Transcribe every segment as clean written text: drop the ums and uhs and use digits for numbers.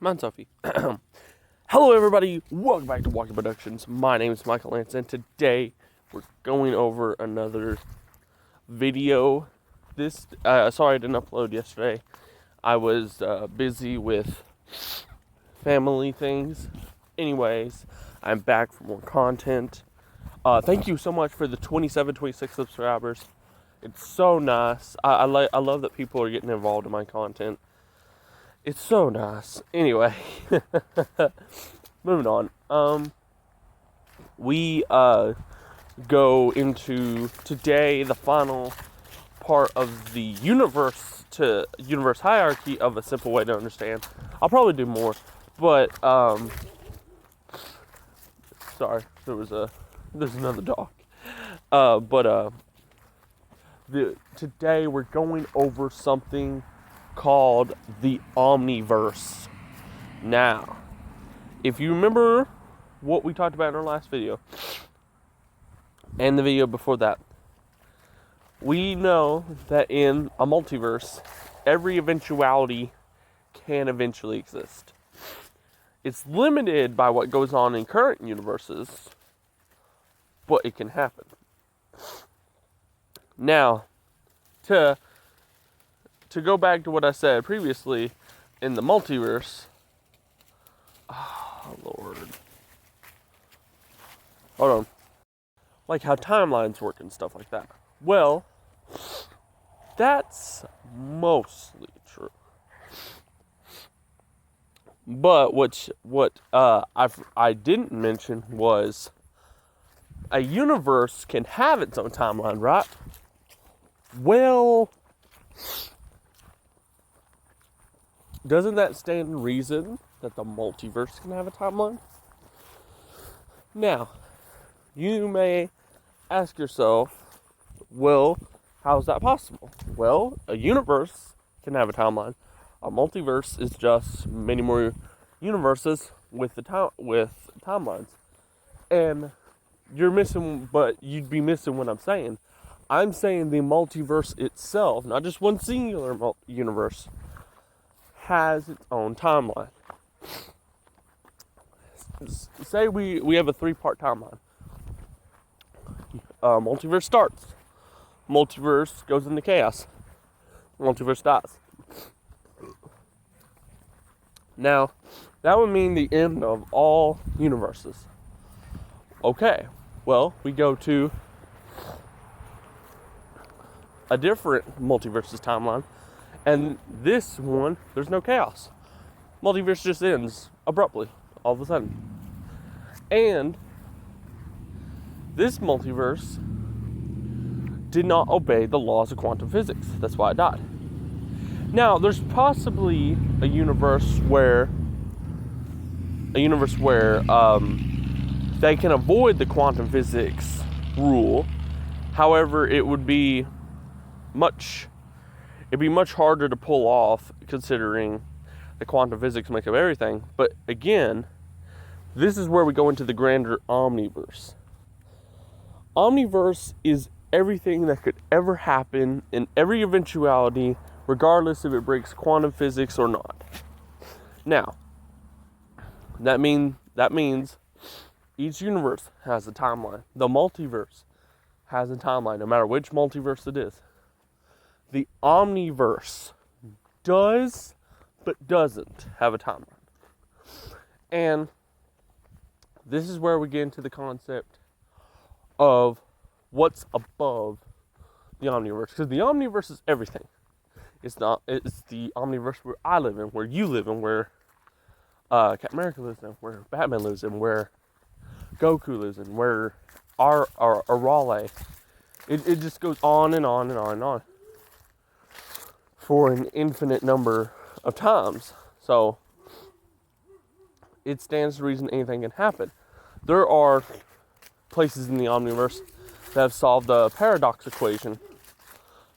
Mine's Sophie. Hello everybody, welcome back to Walking Productions. My name is Michael Lance, and today we're going over another video. Sorry I didn't upload yesterday. I was busy with family things. Anyways, I'm back for more content. Thank you so much for the 26 subscribers. It's so nice. I love that people are getting involved in my content. It's so nice. Anyway, moving on. We go into today the final part of the universe hierarchy of a simple way to understand. I'll probably do more, but sorry, there's another dog. Today we're going over something called the Omniverse. Now, if you remember what we talked about in our last video and the video before that, we know that in a multiverse, every eventuality can eventually exist. It's limited by what goes on in current universes, but it can happen. Now, to go back to what I said previously, in the multiverse, oh Lord, hold on, like how timelines work and stuff like that. Well, that's mostly true. But what I didn't mention was a universe can have its own timeline, right? Well, doesn't that stand to reason that the multiverse can have a timeline? Now, you may ask yourself, well, how's that possible? Well, a universe can have a timeline. A multiverse is just many more universes with timelines. And you're missing, but you'd be missing what I'm saying. I'm saying the multiverse itself, not just one singular universe, has its own timeline. Say we have a 3-part timeline. Multiverse starts. Multiverse goes into chaos. Multiverse dies. Now, that would mean the end of all universes. Okay, well, we go to a different multiverse's timeline. And this one, there's no chaos. Multiverse just ends abruptly, all of a sudden. And this multiverse did not obey the laws of quantum physics. That's why it died. Now, there's possibly a universe where they can avoid the quantum physics rule. However, it'd be much harder to pull off, considering the quantum physics make up everything. But again, this is where we go into the grander Omniverse. Omniverse is everything that could ever happen in every eventuality, regardless if it breaks quantum physics or not. Now, that means each universe has a timeline. The multiverse has a timeline, no matter which multiverse it is. The Omniverse does, but doesn't have a timeline. And this is where we get into the concept of what's above the Omniverse. Because the Omniverse is everything. It's the Omniverse where I live in, where you live in, where Captain America lives in, where Batman lives in, where Goku lives in, where Arale. It just goes on and on and on and on for an infinite number of times. So it stands to reason anything can happen. There are places in the Omniverse that have solved the paradox equation.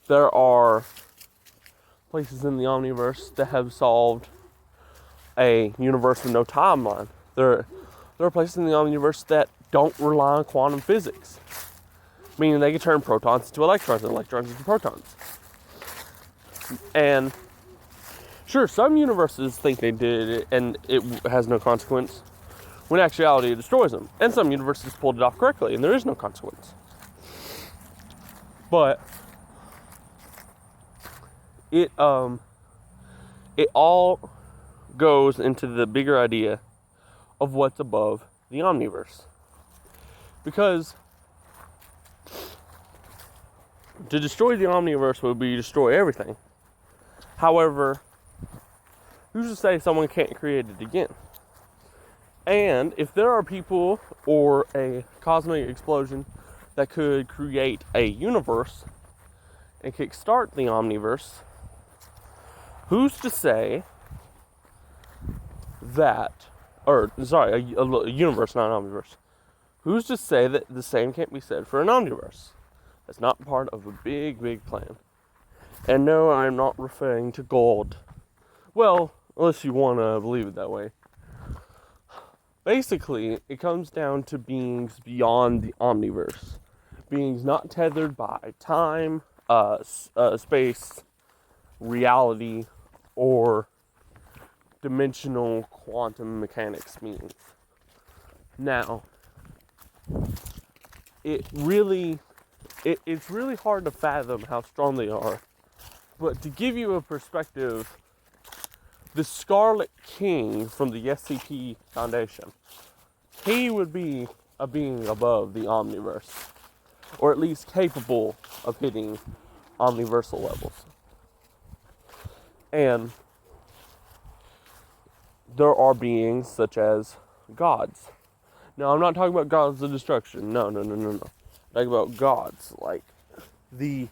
There are places in the Omniverse that have solved a universe with no timeline. There are places in the Omniverse that don't rely on quantum physics, meaning they can turn protons into electrons and electrons into protons. And Sure, some universes think they did it and it has no consequence, when in actuality it destroys them. And some universes pulled it off correctly and there is no consequence. But it all goes into the bigger idea of what's above the Omniverse. Because to destroy the Omniverse would be destroy everything. However, who's to say someone can't create it again? And if there are people or a cosmic explosion that could create a universe and kickstart the Omniverse, who's to say that, a universe, not an Omniverse. Who's to say that the same can't be said for an Omniverse? That's not part of a big, big plan. And no, I'm not referring to God. Well, unless you want to believe it that way. Basically, it comes down to beings beyond the Omniverse. Beings not tethered by time, space, reality, or dimensional quantum mechanics beings. Now, it's really hard to fathom how strong they are. But to give you a perspective, the Scarlet King from the SCP Foundation, he would be a being above the Omniverse, or at least capable of hitting omniversal levels. And there are beings such as gods. Now, I'm not talking about gods of destruction. No. I'm talking about gods, like the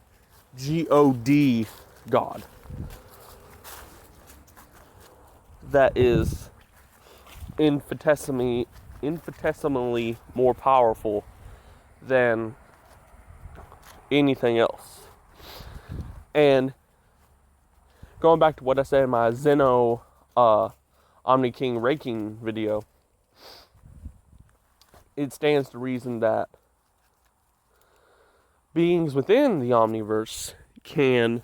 God God. That is infinitesimally more powerful than anything else. And going back to what I said in my Zeno Omni King ranking video, it stands to reason that beings within the Omniverse can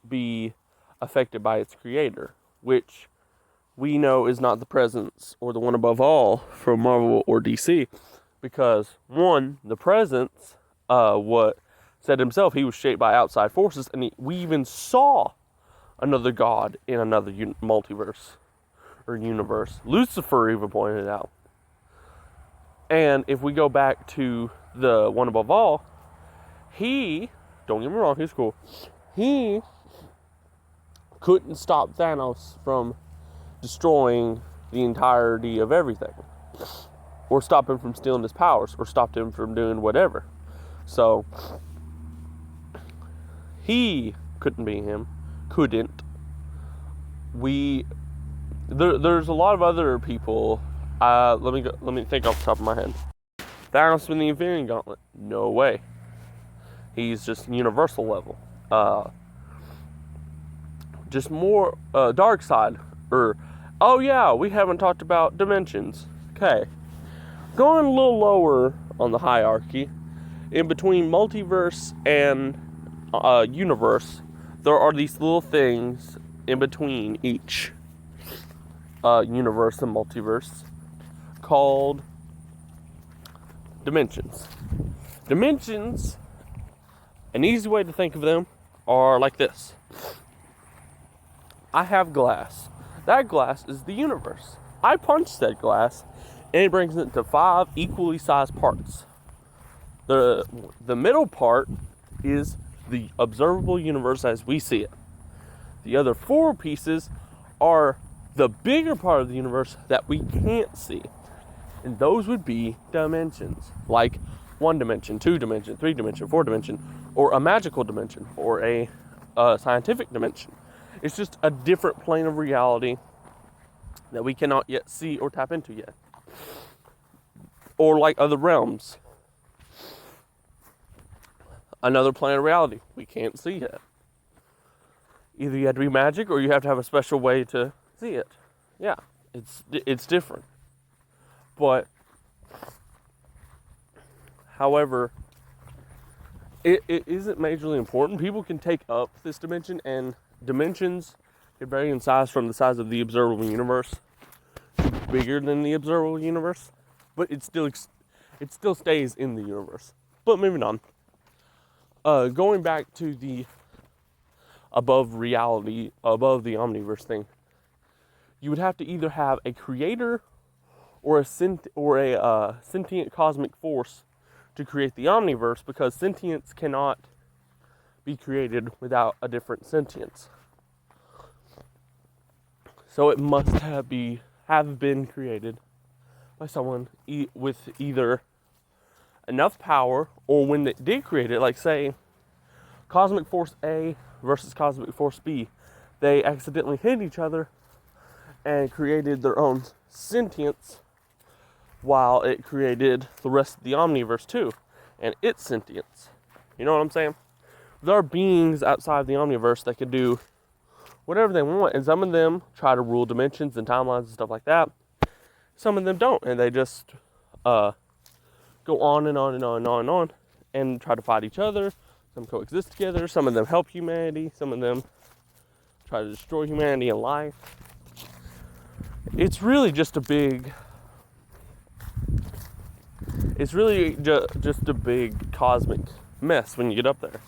be affected by its creator, which we know is not the presence or the one above all from Marvel or DC, because one, the presence, what said himself, he was shaped by outside forces, and we even saw another god in another multiverse or universe. Lucifer even pointed it out. And if we go back to the one above all, he, don't get me wrong, he's cool. He couldn't stop Thanos from destroying the entirety of everything, or stop him from stealing his powers, or stopped him from doing whatever. So he couldn't be him. Couldn't. There's a lot of other people. Let me think off the top of my head. Thanos in the Infinity Gauntlet. No way. He's just universal level. Just more dark side. Oh yeah, we haven't talked about dimensions. Okay. Going a little lower on the hierarchy, in between multiverse and universe, there are these little things in between each universe and multiverse called dimensions. Dimensions, an easy way to think of them are like this. I have glass. That glass is the universe. I punch that glass and it brings it to 5 equally sized parts. The middle part is the observable universe as we see it. The other 4 pieces are the bigger part of the universe that we can't see. And those would be dimensions, like 1 dimension, 2 dimension, 3 dimension, 4 dimension, or a magical dimension, or a scientific dimension. It's just a different plane of reality that we cannot yet see or tap into yet. Or like other realms. Another plane of reality we can't see yet. Either you have to be magic or you have to have a special way to see it. Yeah, it's different. But, however, it isn't majorly important. People can take up this dimension, and dimensions can vary in size from the size of the observable universe to bigger than the observable universe, but it still stays in the universe. But moving on, going back to the above reality, above the Omniverse thing, you would have to either have a creator or a sentient cosmic force to create the Omniverse, because sentience cannot be created without a different sentience. So it must have been created by someone with either enough power, or when they did create it, like say Cosmic Force A versus Cosmic Force B, they accidentally hit each other and created their own sentience, while it created the rest of the Omniverse too, and its sentience. You know what I'm saying? There are beings outside the Omniverse that can do whatever they want, and some of them try to rule dimensions and timelines and stuff like that. Some of them don't, and they just go on and on and on and on and on and try to fight each other. Some coexist together. Some of them help humanity. Some of them try to destroy humanity and life. It's really just a big... It's really just a big cosmic mess when you get up there.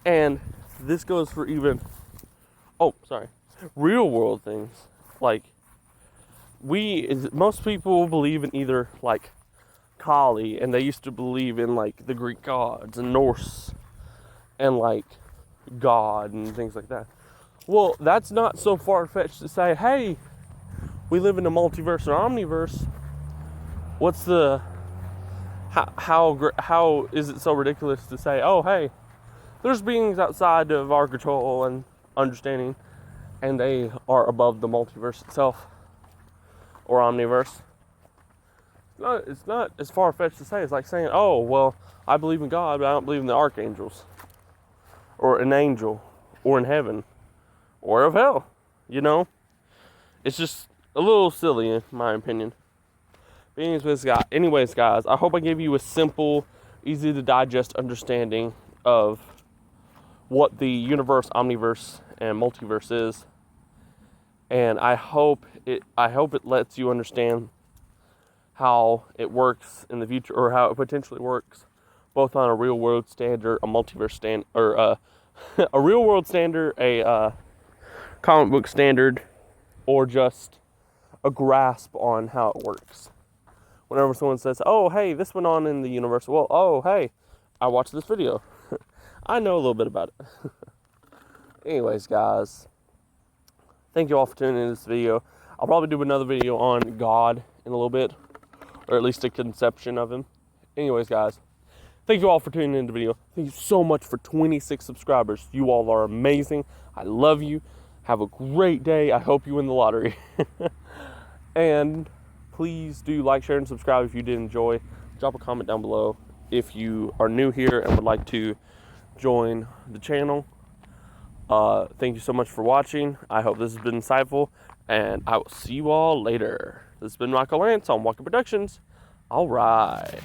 And this goes for even... real world things. Like, most people believe in either, like, Kali, and they used to believe in, like, the Greek gods and Norse and, like, God and things like that. Well, that's not so far-fetched to say, hey, we live in a multiverse or omniverse. What's the... How is it so ridiculous to say, oh, hey, there's beings outside of our control and understanding, and they are above the multiverse itself, or omniverse. It's not as far-fetched to say. It's like saying, oh, well, I believe in God, but I don't believe in the archangels, or an angel, or in heaven, or of hell, you know? It's just a little silly, in my opinion. But anyways, guys, I hope I gave you a simple, easy-to-digest understanding of what the universe, omniverse, and multiverse is. And I hope it lets you understand how it works in the future, or how it potentially works, both on a real world standard, a multiverse standard, or a real world standard, a comic book standard, or just a grasp on how it works. Whenever someone says, oh, hey, this went on in the universe, well, oh, hey, I watched this video. I know a little bit about it. Anyways, guys, thank you all for tuning in this video. I'll probably do another video on God in a little bit, or at least a conception of him. Anyways, guys, thank you all for tuning in the video. Thank you so much for 26 subscribers. You all are amazing. I love you. Have a great day. I hope you win the lottery. And please do like, share, and subscribe if you did enjoy. Drop a comment down below if you are new here and would like to join the channel. Thank you so much for watching. I hope this has been insightful, and I will see you all later. This has been Rocco Lance on Walker Productions. All right.